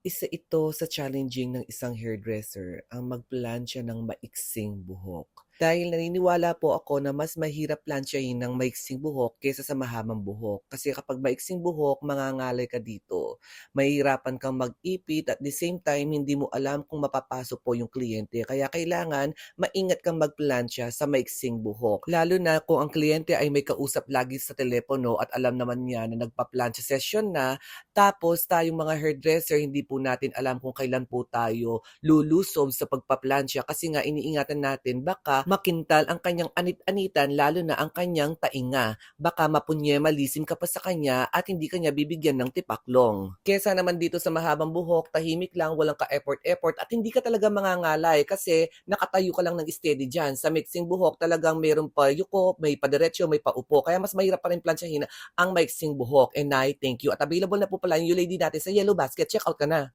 Isa ito sa challenging ng isang hairdresser ang magplantsa ng maiksing buhok. Dahil naniniwala po ako na mas mahirap plantsahin ng maiksing buhok kaysa sa mahabang buhok. Kasi kapag maiksing buhok, mangangalay ka dito. Mahihirapan kang mag-ipit at the same time, hindi mo alam kung mapapasok po yung kliyente. Kaya kailangan maingat kang magplantsa sa maiksing buhok. Lalo na kung ang kliyente ay may kausap lagi sa telepono at alam naman niya na nagpa-plantsa session na, tapos tayong mga hairdresser hindi po natin alam kung kailan po tayo lulusob sa pagpaplansya kasi nga iniingatan natin baka makintal ang kanyang anit-anitan lalo na ang kanyang tainga. Baka mapunye malisim ka pa sa kanya at hindi kanya bibigyan ng tipaklong. Kesa naman dito sa mahabang buhok, tahimik lang, walang ka-effort-effort at hindi ka talaga mangangalay kasi nakatayo ka lang ng steady dyan. Sa mixing buhok talagang meron pa yuko, may padiretso, may paupo. Kaya mas mahirap pa rin plansyahin ang maiksing buhok. And I thank you. At available na po pala yung lady natin sa Yellow Basket. Check out ka na.